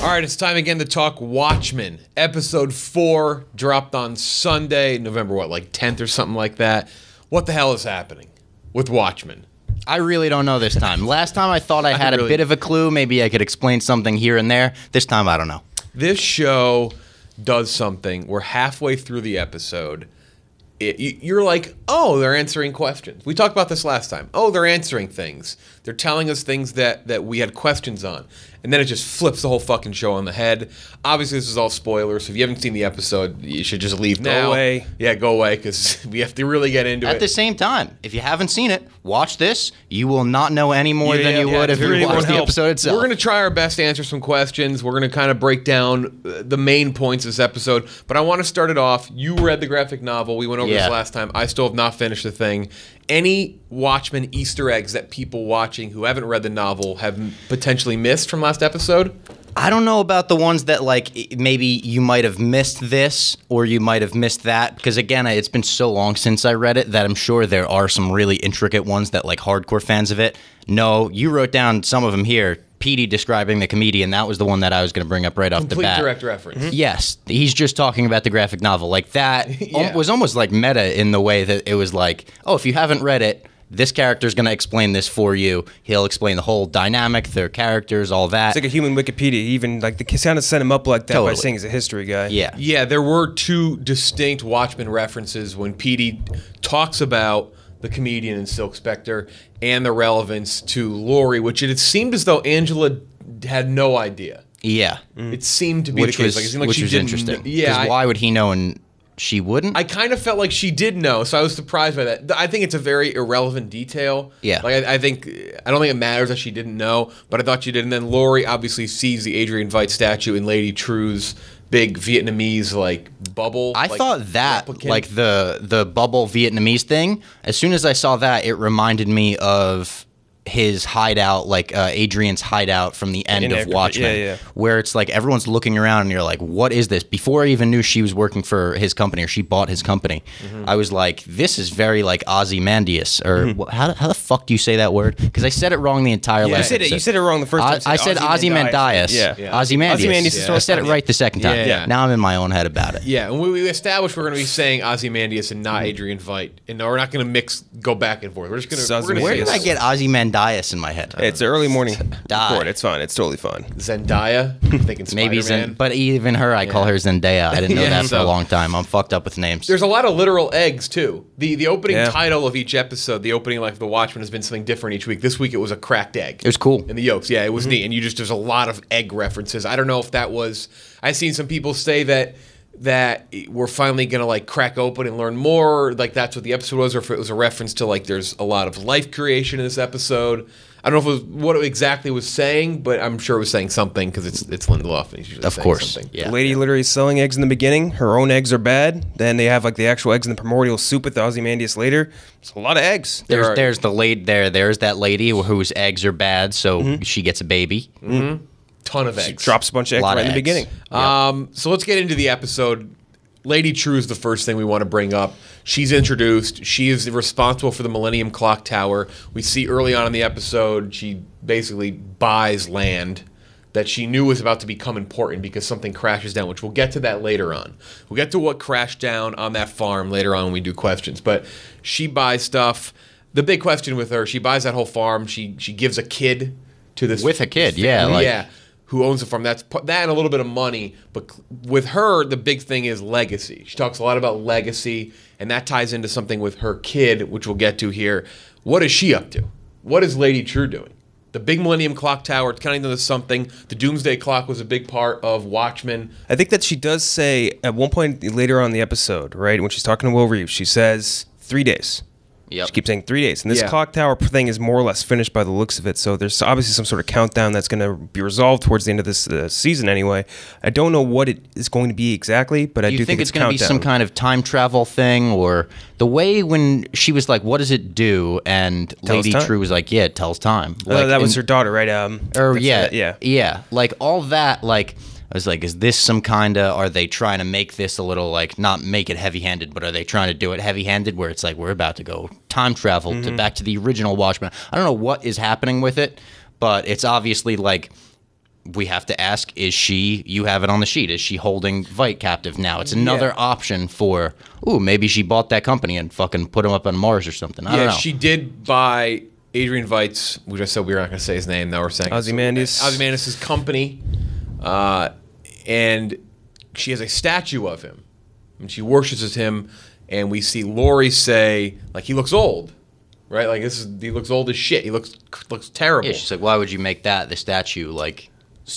All right, it's time again to talk Watchmen. Episode 4 dropped on Sunday, November, like 10th or something like that. What the hell is happening with Watchmen? I really don't know this time. Last time I thought I had a bit of a clue. Maybe I could explain something here and there. This time, I don't know. This show does something. We're halfway through the episode. You're like, oh, they're answering questions. We talked about this last time. Oh, they're answering things. They're telling us things that we had questions on. And then it just flips the whole fucking show on the head. Obviously, this is all spoilers. So if you haven't seen the episode, you should just leave now. Go away. Yeah, go away, because we have to really get into it. At the same time, if you haven't seen it, watch this. You will not know any more than you would if you really watched the episode itself. We're going to try our best to answer some questions. We're going to kind of break down the main points of this episode. But I want to start it off. You read the graphic novel. We went over this last time. I still have not finished the thing. Any Watchmen Easter eggs that people watching who haven't read the novel have potentially missed from last episode? I don't know about the ones that, like, maybe you might have missed this or you might have missed that. Because, again, it's been so long since I read it that I'm sure there are some really intricate ones that, like, hardcore fans of it. No, you wrote down some of them here. Petey describing the comedian, that was the one that I was going to bring up right off the bat. Complete direct reference. Mm-hmm. Yes, he's just talking about the graphic novel. Like, that was almost like meta in the way that it was like, oh, if you haven't read it, this character's going to explain this for you. He'll explain the whole dynamic, their characters, all that. It's like a human Wikipedia. Even like the kind of set him up like that by saying he's a history guy. Yeah. Yeah, there were two distinct Watchmen references when Petey talks about the comedian in Silk Spectre and the relevance to Laurie, which it seemed as though Angela had no idea. Yeah. It seemed to be the case. Like, it seemed like which she was didn't interesting. Yeah. Why would he know and she wouldn't? I kind of felt like she did know, so I was surprised by that. I think it's a very irrelevant detail. Yeah. Like, I don't think it matters that she didn't know, but I thought she did. And then Laurie obviously sees the Adrian Veidt statue in Lady True's big Vietnamese, like, bubble. I thought that, replicant. like, the bubble Vietnamese thing, as soon as I saw that, it reminded me of his hideout, like Adrian's hideout from the end of Watchmen, where it's like everyone's looking around and you're like, what is this? Before I even knew she was working for his company or she bought his company, I was like, this is very like Ozymandias, or how the fuck do you say that word? Because I said it wrong the entire last episode. You said it wrong the first time. I said Ozymandias. Ozymandias. I said it right the second time. Yeah. Now I'm in my own head about it. Yeah, and we established we're going to be saying Ozymandias and not Adrian Veidt. And we're not going to go back and forth. We're just going to Where did I get Ozymandias in my head? It's early morning record. It's fine. It's totally fine. Zendaya? I'm thinking Spider-Man. Maybe but even her, I call her Zendaya. I didn't know that for a long time. I'm fucked up with names. There's a lot of literal eggs, too. The opening title of each episode, the opening life of the Watchmen, has been something different each week. This week it was a cracked egg. It was cool. In the yolks. Yeah, it was neat. And there's a lot of egg references. I don't know if that was... I've seen some people say that we're finally going to, like, crack open and learn more, like that's what the episode was, or if it was a reference to, like, there's a lot of life creation in this episode. I don't know if it was what it exactly was saying, but I'm sure it was saying something because it's Lindelof and he's usually saying something. Yeah. The lady literally is selling eggs in the beginning. Her own eggs are bad. Then they have like the actual eggs in the primordial soup with the Ozymandias later. It's a lot of eggs. There's that lady whose eggs are bad, so she gets a baby. Ton of eggs. She drops a bunch of eggs right in the beginning. So let's get into the episode. Lady True is the first thing we want to bring up. She's introduced. She is responsible for the Millennium Clock Tower. We see early on in the episode, she basically buys land that she knew was about to become important because something crashes down, which we'll get to that later on. We'll get to what crashed down on that farm later on when we do questions. But she buys stuff. The big question with her, she buys that whole farm. She gives a kid to this... With a kid, who owns the farm. That and a little bit of money. But with her, the big thing is legacy. She talks a lot about legacy, and that ties into something with her kid, which we'll get to here. What is she up to? What is Lady True doing? The big Millennium Clock Tower, it's kind of into something. The Doomsday Clock was a big part of Watchmen. I think that she does say at one point later on in the episode, right, when she's talking to Will Reeves, she says 3 days. Yep. She keeps saying 3 days. And this clock tower thing is more or less finished by the looks of it. So there's obviously some sort of countdown that's going to be resolved towards the end of this season anyway. I don't know what it is going to be exactly, but I do think it's going to be some kind of time travel thing, or the way when she was like, what does it do? And Lady True was like, yeah, it tells time. Like, that was her daughter, right? Yeah. Like all that, like... I was like, is this some kind of, are they trying to make this a little, like, not make it heavy-handed, but are they trying to do it heavy-handed where it's like, we're about to go time travel to back to the original Watchmen? I don't know what is happening with it, but it's obviously, like, we have to ask, you have it on the sheet, is she holding Veidt captive now? It's another option for, maybe she bought that company and fucking put him up on Mars or something. I don't know. She did buy Adrian Veidt's, we just said we were not going to say his name, now we're saying Ozymandias' company, and she has a statue of him, and she worships him, and we see Laurie say, like, he looks old. Right, like he looks old as shit. He looks terrible. Yeah, she's like, why would you make that the statue? Like,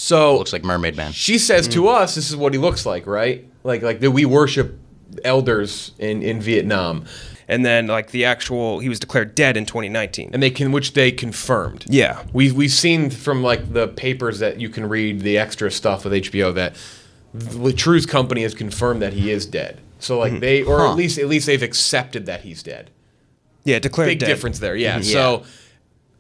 looks like Mermaid Man. She says to us, this is what he looks like, right? Like that we worship elders in Vietnam. And then like he was declared dead in 2019, and which they confirmed. Yeah, we've seen from like the papers that you can read, the extra stuff with HBO, that True's company has confirmed that he is dead. So like at least they've accepted that he's dead. Yeah, declared big dead. Difference there. Yeah. So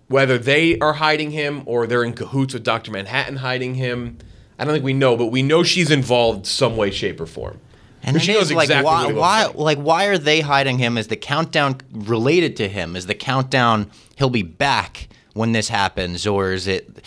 whether they are hiding him or they're in cahoots with Dr. Manhattan hiding him, I don't think we know, but we know she's involved some way, shape, or form. And she knows exactly why are they hiding him? Is the countdown related to him? Is the countdown he'll be back when this happens, or is it,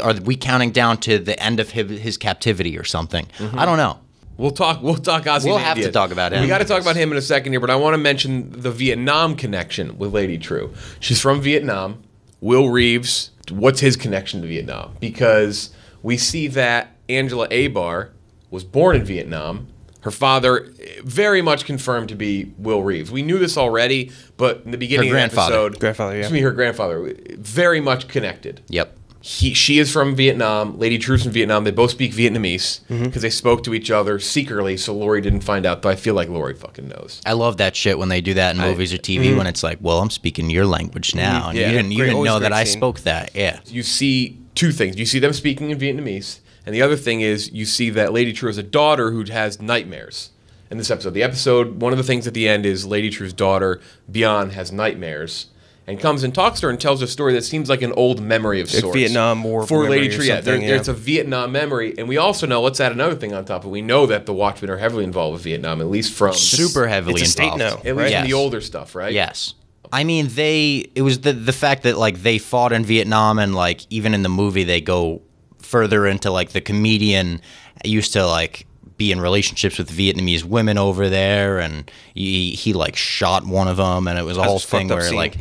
are we counting down to the end of his captivity or something? I don't know. We'll talk Ozymandias. We'll have to talk about him. We got to talk about him in a second here, but I want to mention the Vietnam connection with Lady True. She's from Vietnam. Will Reeves, what's his connection to Vietnam? Because we see that Angela Abar was born in Vietnam. Her father very much confirmed to be Will Reeves. We knew this already, but in the beginning of the episode, her grandfather, very much connected. Yep. She is from Vietnam. Lady True's from Vietnam. They both speak Vietnamese because they spoke to each other secretly, so Laurie didn't find out, but I feel like Laurie fucking knows. I love that shit when they do that in movies or TV when it's like, well, I'm speaking your language now. And you didn't know that I spoke that. Yeah. You see two things. You see them speaking in Vietnamese, and the other thing is you see that Lady True has a daughter who has nightmares in this episode. One of the things at the end is Lady True's daughter, Bian, has nightmares. And comes and talks to her and tells a story that seems like an old memory of sorts. Vietnam War for Lady True. It's a Vietnam memory. And we also know, let's add another thing on top of it. We know that the Watchmen are heavily involved with Vietnam, at least from... Super heavily involved. At least in the older stuff, right? Yes. I mean, it was the fact that, like, they fought in Vietnam, and, like, even in the movie they go further into, like, the comedian used to, like, be in relationships with Vietnamese women over there, and he like, shot one of them, and it was a whole thing where, like...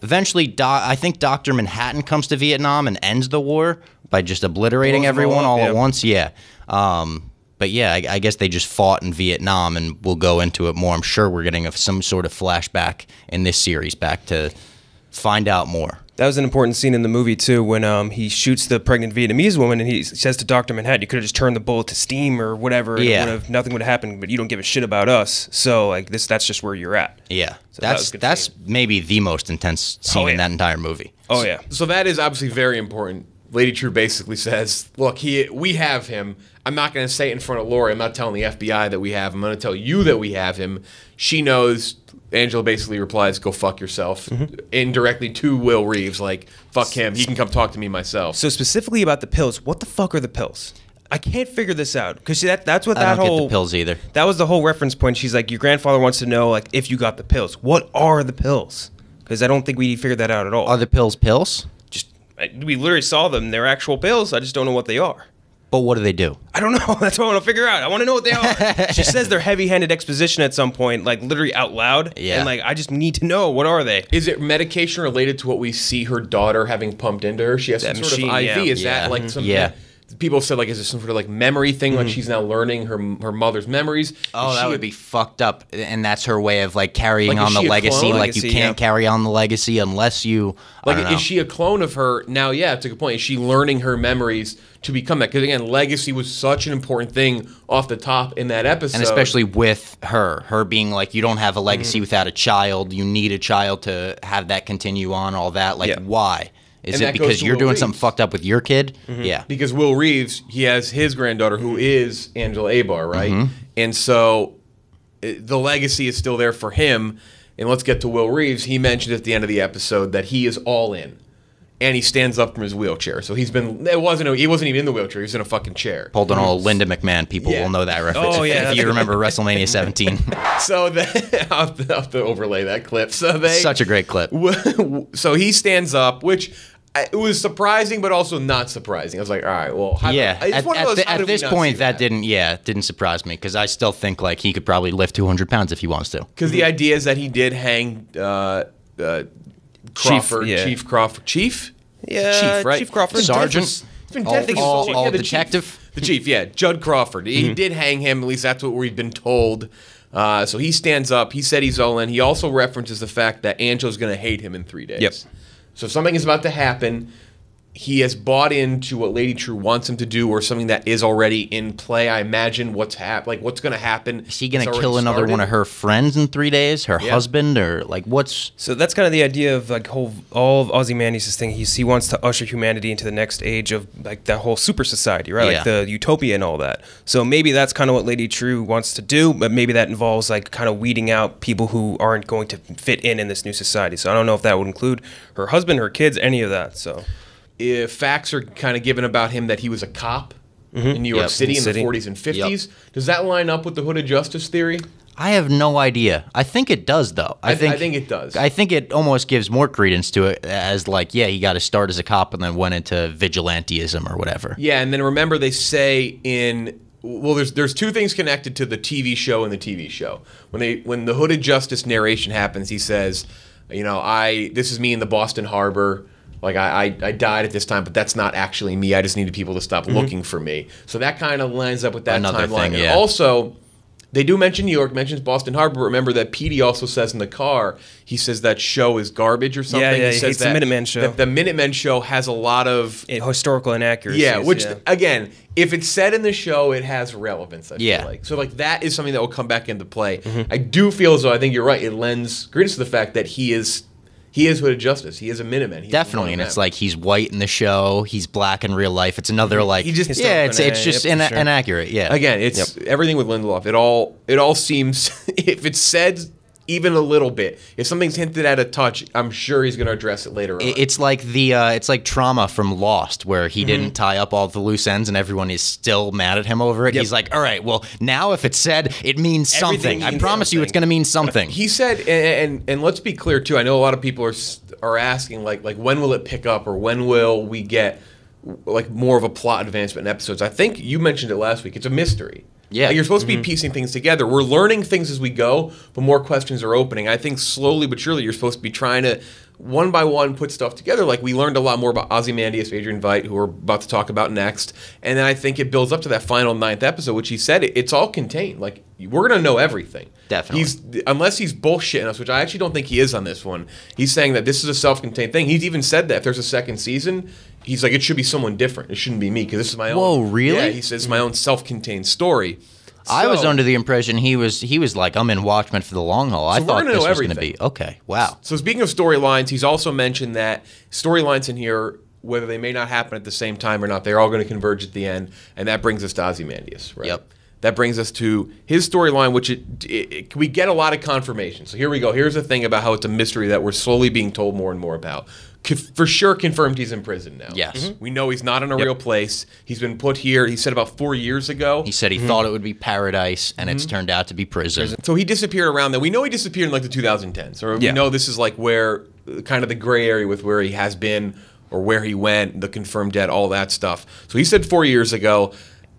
Eventually, I think Dr. Manhattan comes to Vietnam and ends the war by just obliterating everyone all at once. Yeah. But yeah, I guess they just fought in Vietnam, and we'll go into it more. I'm sure we're getting some sort of flashback in this series back to find out more. That was an important scene in the movie, too, when he shoots the pregnant Vietnamese woman, and he says to Dr. Manhattan, you could have just turned the bullet to steam or whatever, and nothing would have happened, but you don't give a shit about us, so like that's just where you're at. Yeah, so that's maybe the most intense scene in that entire movie. Oh, yeah. So that is obviously very important. Lady True basically says, look, we have him. I'm not going to say it in front of Laurie. I'm not telling the FBI that we have him. I'm going to tell you that we have him. She knows. Angela basically replies, go fuck yourself, indirectly to Will Reeves, like, fuck him, he can come talk to me myself. So specifically about the pills, what the fuck are the pills? I can't figure this out, because that's what I don't get the pills either. That was the whole reference point. She's like, your grandfather wants to know, like, if you got the pills. What are the pills? Because I don't think we figured that out at all. Are the pills pills? We literally saw them. They're actual pills. I just don't know what they are. But what do they do? I don't know. That's what I want to figure out. I want to know what they are. She says they're heavy-handed exposition at some point, like literally out loud. Yeah. And like, I just need to know, what are they? Is it medication related to what we see her daughter having pumped into her? She has some sort of IV. Is that like some... Yeah. People have said, like, is this some sort of, like, memory thing? Like, she's now learning her mother's memories? Oh, that would be fucked up. And that's her way of, like, carrying on the legacy. Like, you can't carry on the legacy unless you... Like, is she a clone of her? Now, yeah, it's a good point. Is she learning her memories to become that? Because, again, legacy was such an important thing off the top in that episode. And especially with her being like, you don't have a legacy without a child. You need a child to have that continue on, all that. Like, why? Is it because you're doing something fucked up with your kid? Yeah. Because Will Reeves, he has his granddaughter who is Angela Abar, right? And so the legacy is still there for him. And let's get to Will Reeves. He mentioned at the end of the episode that he is all in. And he stands up from his wheelchair. So he wasn't even in the wheelchair. He was in a fucking chair. Pulled an old Linda McMahon. People will know that reference. Oh, yeah. If you remember WrestleMania 17. So I'll have to overlay that clip. Such a great clip. So he stands up, which it was surprising, but also not surprising. I was like, all right, well, at this point, that didn't surprise me because I still think like he could probably lift 200 pounds if he wants to. Because the idea is that he did hang Crawford, Chief Crawford, Chief, right? Chief Crawford, Sergeant, he's been dead all detective, the Chief, Judd Crawford. He did hang him. At least that's what we've been told. So he stands up. He said he's all in. He also references the fact that Angela's going to hate him in 3 days. Yep. So if something is about to happen, he has bought into what Lady True wants him to do, or something that is already in play. I imagine what's what's going to happen. Is he going to kill another one of her friends in 3 days? Her husband, or like what's? So that's kind of the idea of like all of Ozymandias' thing. He wants to usher humanity into the next age of like that whole super society, right? Like the utopia and all that. So maybe that's kind of what Lady True wants to do, but maybe that involves like kind of weeding out people who aren't going to fit in this new society. So I don't know if that would include her husband, her kids, any of that. So. If facts are kind of given about him that he was a cop in New York City in the 40s and 50s. Does that line up with the Hooded Justice theory? I have no idea. I think it does, though. I think it does. I think it almost gives more credence to it as like, he got to start as a cop and then went into vigilantism or whatever. Yeah, and then remember they say there's two things connected to the TV show and the TV show. When the Hooded Justice narration happens, he says, this is me in the Boston Harbor. Like, I died at this time, but that's not actually me. I just needed people to stop looking for me. So that kind of lines up with that timeline. And also, they do mention New York, mentions Boston Harbor, but remember that Petey also says in the car, he says that show is garbage or something. Yeah, he says hates the Minutemen show. The Minutemen show has a lot of historical inaccuracies. Yeah, which, again, if it's said in the show, it has relevance, I feel like. So, like, that is something that will come back into play. I do feel as though, I think you're right, it lends credence to the fact that he is Hooded Justice. He is a Minuteman. Definitely, and it's like he's white in the show, he's black in real life. It's another like it's just inaccurate. Yeah. Again, it's everything with Lindelof. It all seems if it's said even a little bit, if something's hinted at a touch, I'm sure he's going to address it later on. It's like it's like Trauma from Lost, where he didn't tie up all the loose ends, and everyone is still mad at him over it. He's like, all right, well, now if it's said, it means something. I promise you, it's going to mean something. He said, and let's be clear too. I know a lot of people are asking like when will it pick up, or when will we get like more of a plot advancement in episodes? I think you mentioned it last week. It's a mystery. Yeah. Like, you're supposed to be piecing things together. We're learning things as we go, but more questions are opening. I think slowly but surely you're supposed to be trying to, one by one, put stuff together. Like, we learned a lot more about Ozymandias, Adrian Veidt, who we're about to talk about next. And then I think it builds up to that final 9th episode, which he said it's all contained. Like, we're going to know everything. Definitely. Unless he's bullshitting us, which I actually don't think he is on this one. He's saying that this is a self-contained thing. He's even said that if there's a second season, he's like, it should be someone different. It shouldn't be me, because this is my own. Whoa, really? Yeah, he says it's my own self-contained story. I was under the impression he was like, I'm in Watchmen for the long haul. I thought this was going to be okay. Wow. So speaking of storylines, he's also mentioned that storylines in here, whether they may not happen at the same time or not, they're all going to converge at the end, and that brings us to Ozymandias, right? Yep. That brings us to his storyline, which we get a lot of confirmation. So here we go. Here's the thing about how it's a mystery that we're slowly being told more and more about. For sure confirmed he's in prison now. Yes. We know he's not in a real place. He's been put here, he said about 4 years ago. He said he thought it would be paradise, and it's turned out to be prison. So he disappeared around there. We know he disappeared in like the 2010s. Or we know this is like where, kind of the gray area with where he has been or where he went, the confirmed dead, all that stuff. So he said 4 years ago.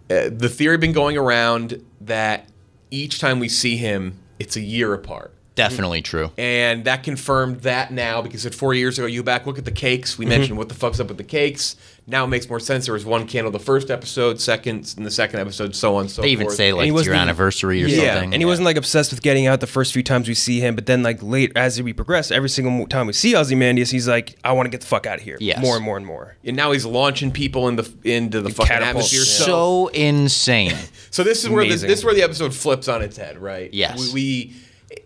The theory had been going around that each time we see him, it's a year apart. Definitely true. And that confirmed that now, because at 4 years ago, you back, look at the cakes. We mentioned what the fuck's up with the cakes. Now it makes more sense. There was one candle the first episode, second in the second episode, so on and so forth. They even say like it's your anniversary or something. And he wasn't like obsessed with getting out the first few times we see him, but then like late as we progress, every single time we see Ozymandias, he's like, I want to get the fuck out of here. Yes. More and more and more. And now he's launching people into the fucking atmosphere. So insane. So this is where the episode flips on its head, right? Yes.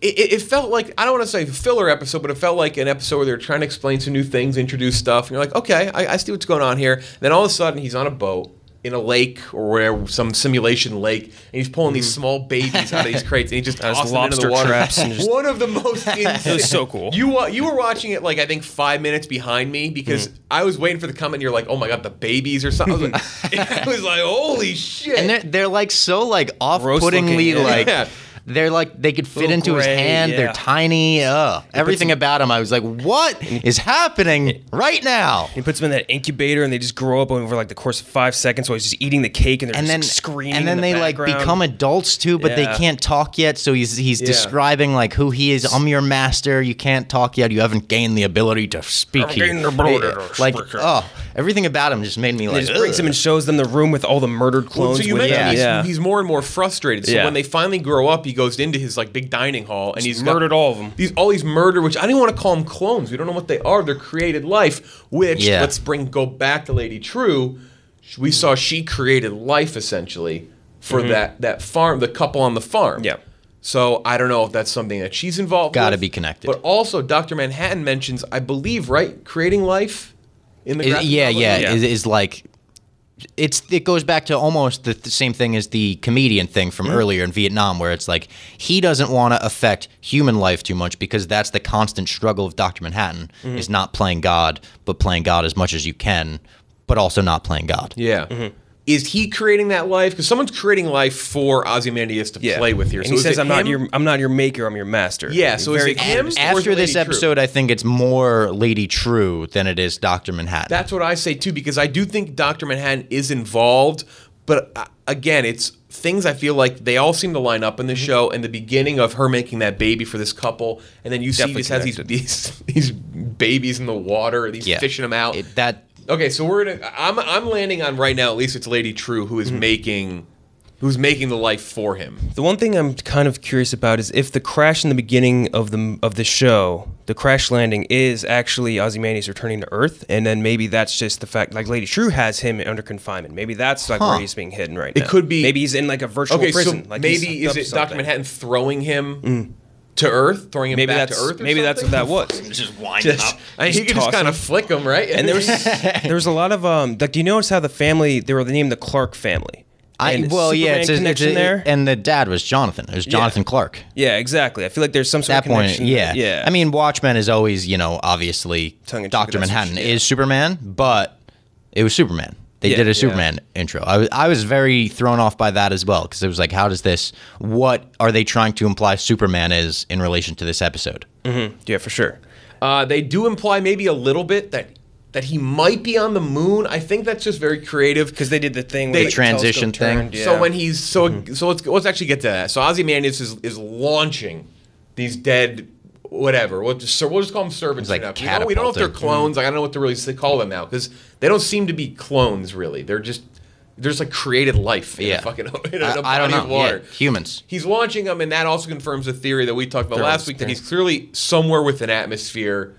It felt like, I don't want to say filler episode, but it felt like an episode where they're trying to explain some new things, introduce stuff, and you're like, okay, I see what's going on here. Then all of a sudden, he's on a boat in a lake or where some simulation lake, and he's pulling these small babies out of these crates, and he just tosses them into the water. Traps and just one of the most insane. It was so cool. You were watching it like I think 5 minutes behind me, because I was waiting for the comment. And you're like, oh my god, the babies or something. I was like, holy shit! And they're like so like off-puttingly like. Yeah. They're like they could fit into his hand. Yeah. They're tiny. Everything about him, I was like, what is happening right now? He puts them in that incubator, and they just grow up over like the course of 5 seconds. So he's just eating the cake, and they're just screaming. And then they like become adults too, but they can't talk yet. So he's describing like who he is. I'm your master. You can't talk yet. You haven't gained the ability to speak. Everything about him just made me like. He just brings him and shows them the room with all the murdered clones. So you mentioned he's more and more frustrated. So when they finally grow up, he goes into his like big dining hall and he's murdered all of them. All these murder, which I didn't want to call them clones. We don't know what they are. They're created life. Which let's go back to Lady True. We saw she created life essentially for that farm, the couple on the farm. Yeah. So I don't know if that's something that she's involved with. Got to be connected. But also, Dr. Manhattan mentions, I believe, right, creating life in the graphic novel? Is like. It goes back to almost the same thing as the comedian thing from earlier in Vietnam, where it's like he doesn't want to affect human life too much because that's the constant struggle of Dr. Manhattan is not playing God, but playing God as much as you can, but also not playing God. Yeah. Is he creating that life? Because someone's creating life for Ozymandias to play with here. And he says, "I'm not your maker. I'm your master." Yeah. So is it him? After this episode, I think it's more Lady True than it is Dr. Manhattan. That's what I say too, because I do think Dr. Manhattan is involved. But again, it's things I feel like they all seem to line up in the show. And the beginning of her making that baby for this couple, and then you see this has these babies in the water, these fishing them out. Okay, so I'm landing on right now. At least it's Lady True who is making the life for him. The one thing I'm kind of curious about is if the crash in the beginning of the show, the crash landing, is actually Ozymandias returning to Earth, and then maybe that's just the fact like Lady True has him under confinement. Maybe that's like where he's being hidden right now. It could be. Maybe he's in like a virtual prison. So like maybe is it Dr. Manhattan throwing him? To Earth, throwing him back to Earth. Maybe that's what that was. Just winding up. He could just kind of flick him, right? And there was a lot of like. Do you notice how the family they were named the Clark family? It's connection there. And the dad was Jonathan. It was Jonathan Clark. Yeah, exactly. I feel like there's some sort of connection. Yeah. I mean, Watchmen is always, obviously Dr. Manhattan is Superman, but it was Superman. They did a Superman intro. I was very thrown off by that as well because it was like, what are they trying to imply Superman is in relation to this episode? Yeah, for sure. They do imply maybe a little bit that he might be on the moon. I think that's just very creative because they did the thing, the transition thing. So when he's so let's actually get to that. So Ozymandias is launching these dead. Whatever. We'll just call them servants. Like we don't know if they're clones. Like, I don't know what to really call them now because they don't seem to be clones. Really, they're just like created life in a fucking body of water. Yeah, humans. He's launching them, and that also confirms the theory that we talked about last week that he's clearly somewhere with an atmosphere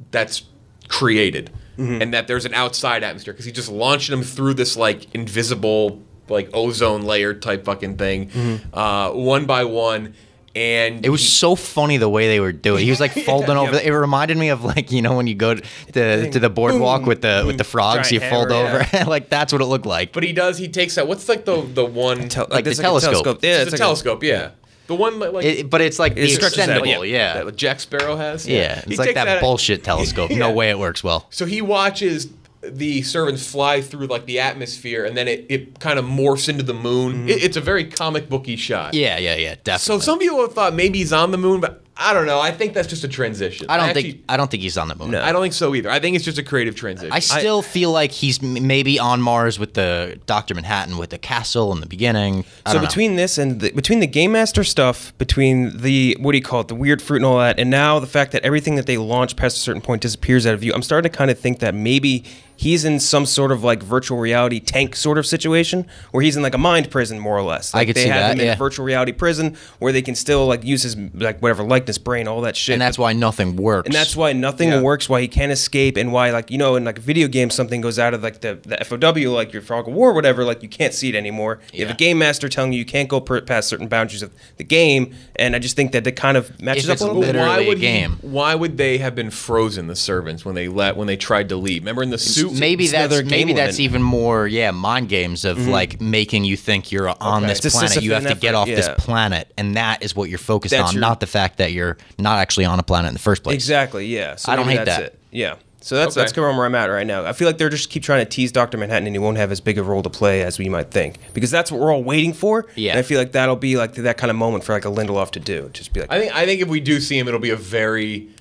that's created, and that there's an outside atmosphere because he's just launching them through this like invisible like ozone layer type fucking thing, one by one. And it was so funny the way they were doing it. He was like folding over. It reminded me of like, when you go to the boardwalk with the frogs, you fold over. Like that's what it looked like. But he takes that. What's like the one like the telescope? Yeah, it's a telescope. Yeah. The one like but it's like the extendable, that Jack Sparrow has. Yeah, it's like that bullshit telescope. No way it works well. So he watches the servants fly through like the atmosphere, and then it kind of morphs into the moon. It's a very comic booky shot. Yeah, definitely. So some people have thought maybe he's on the moon, but I don't know. I think that's just a transition. I don't think he's on the moon. No. I don't think so either. I think it's just a creative transition. I still feel like he's maybe on Mars with the Dr. Manhattan with the castle in the beginning. So between this and between the Game Master stuff, between the the weird fruit and all that, and now the fact that everything that they launch past a certain point disappears out of view, I'm starting to kind of think that maybe he's in some sort of like virtual reality tank sort of situation where he's in like a mind prison more or less. Like I could see that. They have him in a virtual reality prison where they can still like use his like whatever likeness, brain, all that shit. And that's why nothing works. And that's why nothing works. Why he can't escape, and why like in like a video game something goes out of like the FOW, like your Fog of War, or whatever. Like you can't see it anymore. You have a game master telling you can't go past certain boundaries of the game, and I just think that kind of matches up a little bit. Why would they have been frozen, the servants, when they tried to leave? Remember in the suit. Maybe that's even more mind games of like making you think you're on this planet. You have to get off this planet, and that is what you're focused on, not the fact that you're not actually on a planet in the first place. Exactly. Yeah. So I don't hate that. Yeah. So that's kind of where I'm at right now. I feel like they're just keep trying to tease Dr. Manhattan, and he won't have as big a role to play as we might think, because that's what we're all waiting for. Yeah. And I feel like that'll be like that kind of moment for like a Lindelof to do. Just be like, I think if we do see him, it'll be a very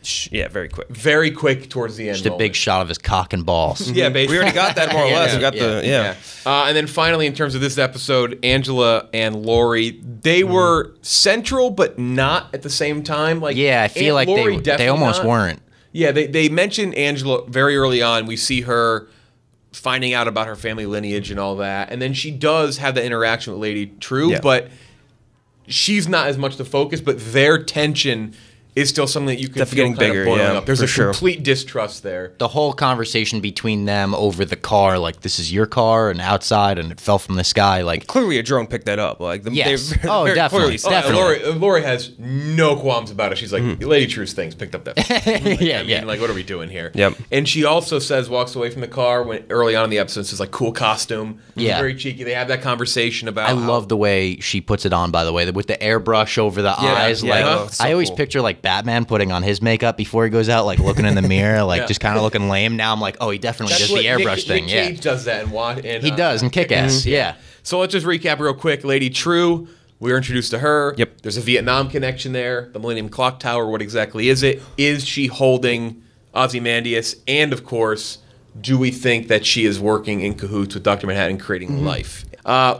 very quick towards the end. Just a big shot of his cock and balls. Yeah, basically. We already got that more or less. We got and then finally, in terms of this episode, Angela and Laurie, they were central, but not at the same time. Like, I feel like they almost weren't. Yeah, they mentioned Angela very early on. We see her finding out about her family lineage and all that, and then she does have the interaction with Lady True, but she's not as much the focus. But their tension is still something that you can feel kind of boiling up. There's a complete distrust there. The whole conversation between them over the car, like, this is your car, and outside, and it fell from the sky. Like, clearly a drone picked that up. Like, definitely. Laurie has no qualms about it. She's like, Lady True's things picked up that. Like, what are we doing here? Yep. And she also walks away from the car when early on in the episode, says like, cool costume. Yeah. Very cheeky. They have that conversation about. I love the way she puts it on, by the way, with the airbrush over the eyes. I always picture like Batman putting on his makeup before he goes out, like looking in the mirror, like just kind of looking lame. Now I'm like, oh, he definitely does the airbrush thing. Nick Cage does that and he does in Kick-Ass. Yeah. So let's just recap real quick. Lady True, we were introduced to her. Yep. There's a Vietnam connection there. The Millennium Clock Tower, what exactly is it? Is she holding Ozymandias? And of course, do we think that she is working in cahoots with Dr. Manhattan creating life?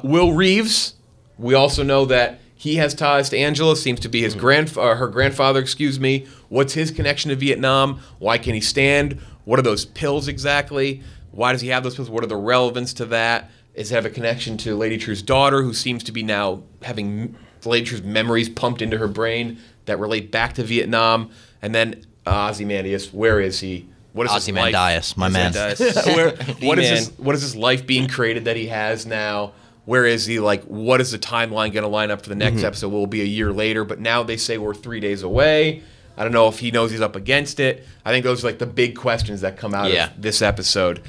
Will Reeves, we also know that he has ties to Angela, seems to be his her grandfather, excuse me. What's his connection to Vietnam? Why can he stand? What are those pills exactly? Why does he have those pills? What are the relevance to that? Does it have a connection to Lady True's daughter, who seems to be now having Lady True's memories pumped into her brain that relate back to Vietnam? And then Ozymandias, where is he? What is Ozymandias, my man. What is this life being created that he has now? Where is he? Like, what is the timeline going to line up for the next episode? Will it be a year later? But now they say we're 3 days away. I don't know if he knows he's up against it. I think those are like the big questions that come out of this episode.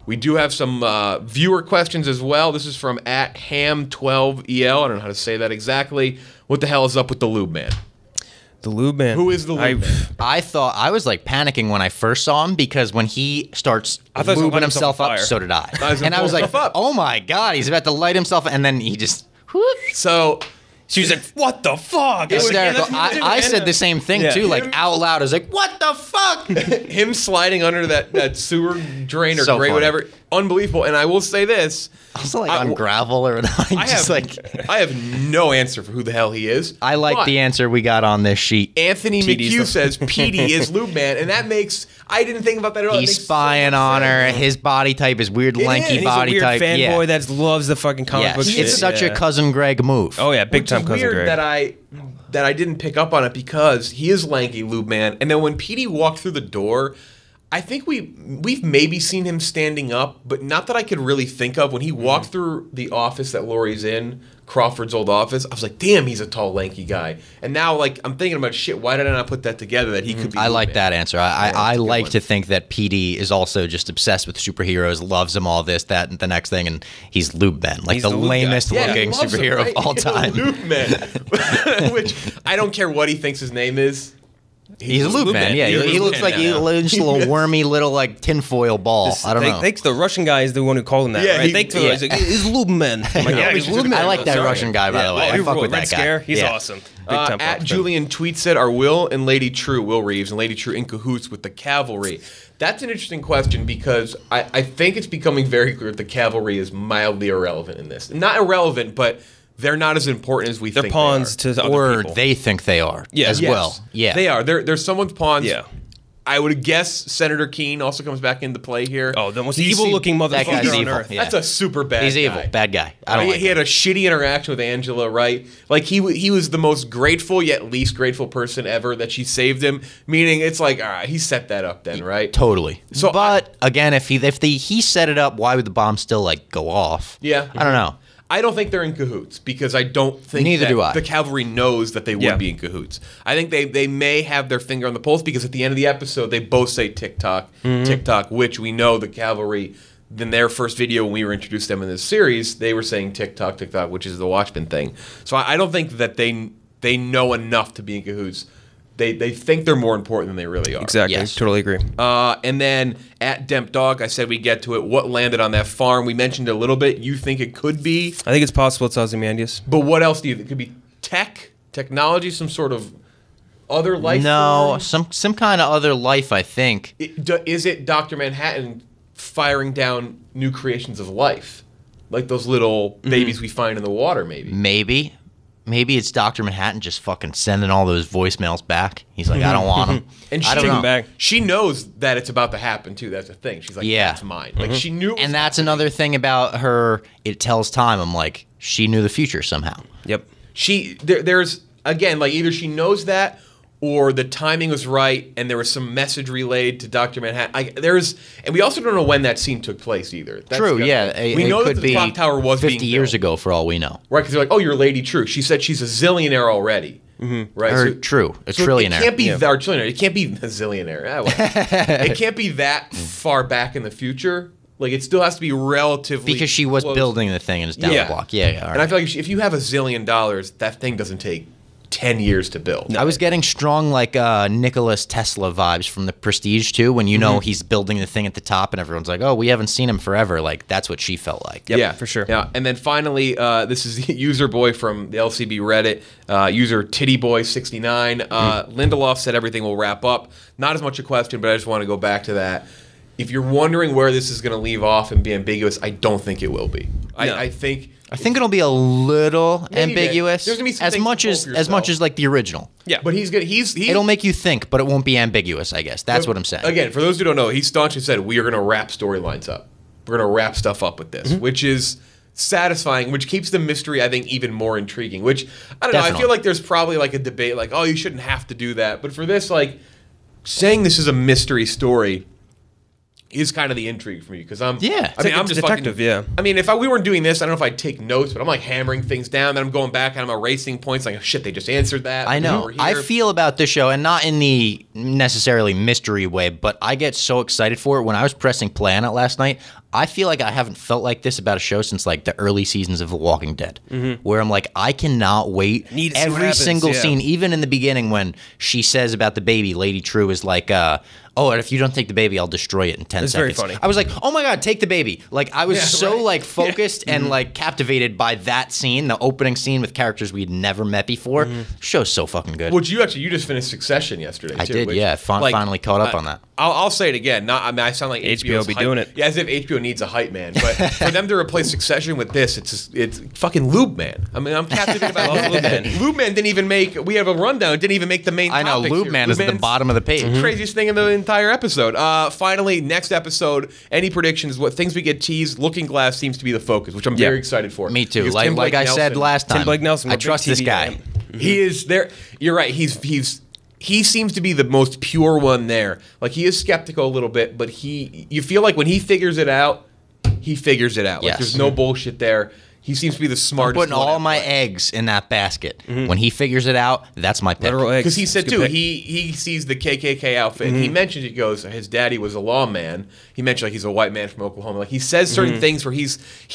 We do have some viewer questions as well. This is from @ham12el. I don't know how to say that exactly. What the hell is up with the Lube Man? The Lube Man. Who is the Lube Man? I thought I was like panicking when I first saw him, because when he starts lubing himself up, so did I. And I was like, oh my God, he's about to light himself, and then he just whoop. So she was like, what the fuck? Hysterical. I said the same thing too, like out loud. I was like, what the fuck? Him sliding under that sewer drain or so grate, funny. whatever. Unbelievable. And I will say this. Also, like on gravel or I have no answer for who the hell he is. I like the answer we got on this sheet. Anthony McHugh says Petey is Lube Man, and that makes I didn't think about that at all. He's spying on her. His body type is weird, lanky body type. He's a weird fanboy that loves the fucking comic book shit. It's such a Cousin Greg move. Oh yeah, big time Cousin Greg. That I didn't pick up on it because he is lanky Lube Man, and then when Petey walked through the door, I think we've maybe seen him standing up, but not that I could really think of. When he walked through the office that Laurie's in, Crawford's old office, I was like, damn, he's a tall, lanky guy. And now, like, I'm thinking about, shit, why did I not put that together that he could be I like Man? that answer. I like to think that Petey is also just obsessed with superheroes, loves them all, this, that, and the next thing, and he's Lube Man, like the lamest looking superhero of all time. Lube Man. Which, I don't care what he thinks his name is. He's a Lube Man, yeah. He looks like just a little wormy little like tinfoil ball. I don't know. Thanks, the Russian guy is the one who called him that, right? He's like, he's Lube Man. He's Lube Man. I like that Russian guy, by the way. I fuck with that guy. He's awesome. At Julian Tweet said, are Will and Lady True, Will Reeves and Lady True in cahoots with the cavalry? That's an interesting question because I think it's becoming very clear that the cavalry is mildly irrelevant in this. Not irrelevant, but they're not as important as we think. They're pawns to other people. Or they think they are as well. Yeah, they are. They're someone's pawns. Yeah. I would guess Senator Keene also comes back into play here. Oh, the most evil-looking motherfucker on Earth. Yeah. That's a super bad guy. He's evil. Bad guy. I don't like he had a shitty interaction with Angela, right? Like, he was the most grateful yet least grateful person ever that she saved him, meaning it's like, all right, he set that up then, right? Totally. So but, again, if he set it up, why would the bomb still, like, go off? Yeah. I don't know. I don't think they're in cahoots because I don't think the cavalry knows that they would be in cahoots. I think they may have their finger on the pulse because at the end of the episode, they both say TikTok, TikTok, which we know the cavalry, in their first video when we were introduced to them in this series, they were saying TikTok, TikTok, which is the Watchmen thing. So I don't think that they know enough to be in cahoots. They think they're more important than they really are. Exactly. Yes. Totally agree. And then at Demp Dog, I said we get to it. What landed on that farm? We mentioned a little bit. You think it could be. I think it's possible it's Ozymandias. But what else do you think? It could be technology, some sort of other life No, form? some kind of other life, I think. Is it Dr. Manhattan firing down new creations of life? Like those little babies we find in the water, maybe. Maybe it's Dr. Manhattan just fucking sending all those voicemails back. He's like, I don't want them. And I don't know. back. She knows that it's about to happen, too. That's the thing. She's like, Yeah. that's mine. Like, she knew it was And that's happening. another thing about her. It tells time. I'm like, she knew the future somehow. Yep. There's, again, like either she knows that or the timing was right and there was some message relayed to Dr. Manhattan. And we also don't know when that scene took place either. That's True, the yeah. other thing. It We know could that the be clock tower was 50 being years built. ago, for all we know. Right, because they're like, oh, you're Lady True. She said she's a zillionaire already. Right? Or true, a trillionaire. It can't be our trillionaire. It can't be a zillionaire. It can't be that far back in the future. Like, it still has to be relatively Because she was close. building the thing and it's down the block. Yeah, all And right. I feel like if you have $1 zillion, that thing doesn't take 10 years to build. I was getting strong like Nicholas Tesla vibes from The Prestige too, when you know he's building the thing at the top and everyone's like, oh, we haven't seen him forever. Like, that's what she felt like. Yep, yeah, for sure. Yeah, and then finally, this is the user boy from the LCB Reddit, user TittyBoy69. Lindelof said everything will wrap up. Not as much a question, but I just want to go back to that. If you're wondering where this is going to leave off and be ambiguous, I don't think it will be. No. I think it'll be a little Maybe ambiguous, there's gonna be some as things much to as poke as much yourself. as like the original. Yeah. But he's gonna he's It'll make you think, but it won't be ambiguous. I guess that's what I'm saying. Again, for those who don't know, he staunchly said we are going to wrap storylines up. We're going to wrap stuff up with this, which is satisfying, which keeps the mystery, I think, even more intriguing. Which I don't know. I Definitely. feel like there's probably like a debate, like, oh, you shouldn't have to do that. But for this, like, saying this is a mystery story is kind of the intrigue for me because I'm Yeah. I mean like I'm a just detective, fucking, yeah. I mean if we weren't doing this, I don't know if I'd take notes, but I'm like hammering things down, then I'm going back and I'm erasing points like, oh, shit, they just answered that. I know. Over I here. feel about this show, and not in the necessarily mystery way, but I get so excited for it. When I was pressing play on it last night, I feel like I haven't felt like this about a show since like the early seasons of The Walking Dead, where I'm like, I cannot wait. Need to see what Every happens, single yeah. scene, even in the beginning when she says about the baby, Lady True is like, oh, and if you don't take the baby, I'll destroy it in 10 It's seconds. very funny. I was like, oh my God, take the baby. Like, I was so right. like focused and like captivated by that scene, the opening scene with characters we'd never met before. Show's so fucking good. Which you just finished Succession yesterday. I too, did, which, yeah. Finally caught up on that. I'll say it again. I mean, I sound like HBO HBO's be hype, doing it. Yeah, as if HBO needs a hype man. But for them to replace Succession with this, it's fucking Lube Man. I mean, I'm captivated by Lube Man. Lube Man didn't even make. We have a rundown. It didn't even make the main. I know, topics Lube here. Man is at the Man's bottom of the page. Craziest thing in the entire episode. Finally, next episode. Any predictions? What things we get teased? Looking Glass seems to be the focus, which I'm very excited for. Me too. Because Like, Tim Blake I said Nelson- last time, Tim Blake Nelson, I we're big trust this TV guy. guy. He is there. You're right. He seems to be the most pure one there. Like, he is skeptical a little bit, but you feel like when he figures it out, he figures it out. Like, Yes. there's no bullshit there. He seems to be the I'm smartest. putting all my eggs in that basket. When he figures it out, that's my pick. Literal eggs. Because he said It's a too, good pick. he sees the KKK outfit. And he mentions, he goes, his daddy was a lawman. He mentioned like he's a white man from Oklahoma. Like, he says certain things where he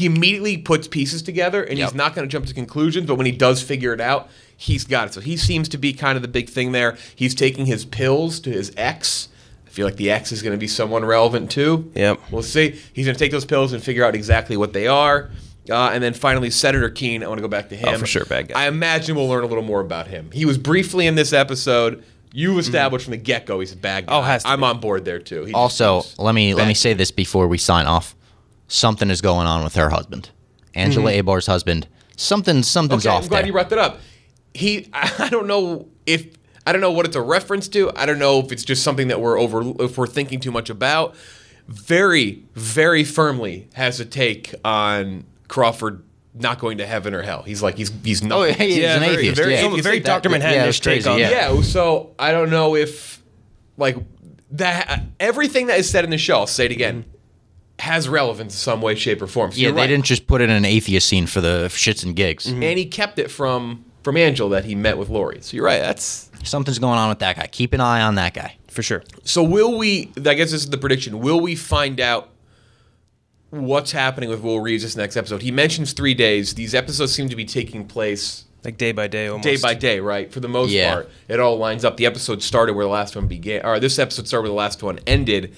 immediately puts pieces together, and he's not going to jump to conclusions. But when he does figure it out, he's got it. So he seems to be kind of the big thing there. He's taking his pills to his ex. I feel like the ex is going to be someone relevant too. Yep. We'll see. He's going to take those pills and figure out exactly what they are. And then finally, Senator Keene. I want to go back to him. Oh, for sure, bad guy. I imagine we'll learn a little more about him. He was briefly in this episode. You established from the get-go he's a bad guy. Oh, has to I'm be. on board there too. He Also, just seems let me bad. say this before we sign off. Something is going on with her husband, Angela Abar's husband. Something's Okay, off I'm glad there. you brought that up. I don't know what it's a reference to. I don't know if it's just something that if we're thinking too much about. Very, very firmly has a take on Crawford not going to heaven or hell. He's like he's Oh, nothing. yeah, he's an very- atheist. very- yeah. some very Dr. Manhattan-ish it's crazy, take on yeah. that. Yeah, so I don't know if like that everything that is said in the show, I'll say it again, has relevance in some way, shape, or form. So Yeah, you're they right. didn't just put it in an atheist scene for the shits and gigs. And he kept it from Angel that he met with Lori. So you're right. Something's going on with that guy. Keep an eye on that guy. For sure. So will we? I guess this is the prediction. Will we find out what's happening with Will Reeves this next episode? He mentions 3 days. These episodes seem to be taking place Like day by day, almost. Day by day, right? For the most part, it all lines up. The episode started where the last one began, or this episode started where the last one ended.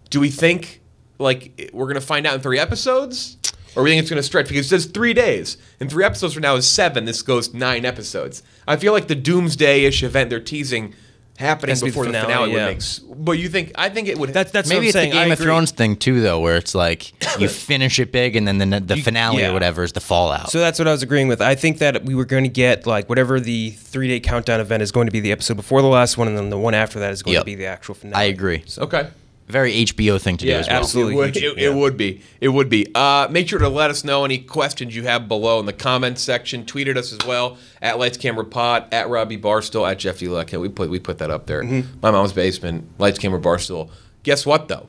Do we think like we're gonna find out in 3 episodes, or we think it's gonna stretch? Because it says 3 days, and 3 episodes from now is 7. This goes 9 episodes. I feel like the Doomsday-ish event they're teasing happening before the finale would make. But you think? I think it would. That's maybe it's the Game of Thrones thing too, though, where it's like you finish it big, and then the finale or whatever is the fallout. So that's what I was agreeing with. I think that we were going to get like whatever the 3-day countdown event is going to be the episode before the last one, and then the one after that is going to be the actual finale. I agree. So. Okay. Very HBO thing to do as well. Absolutely. It would be. It would be. Make sure to let us know any questions you have below in the comments section. Tweet at us as well, at Lights Camera Pod, at Robbie Barstool, at Jeff Luck. We put that up there. My mom's basement, Lights Camera Barstool. Guess what, though?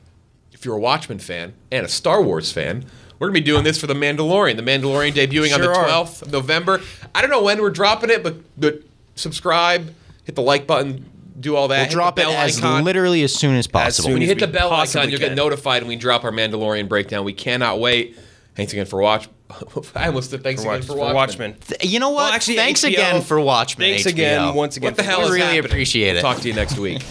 If you're a Watchmen fan and a Star Wars fan, we're going to be doing this for The Mandalorian. The Mandalorian debuting on the 12th of November. I don't know when we're dropping it, but subscribe, hit the like button, do all that. We'll drop it literally as soon as possible. When you hit the bell icon, you'll get notified when we drop our Mandalorian breakdown. We cannot wait. Thanks again for watching. I almost said thanks again for Watchmen. You know what? Well, actually, thanks HBO, again for Watchmen. Thanks again, once again. What the hell is really happening? appreciate it. We'll talk to you next week.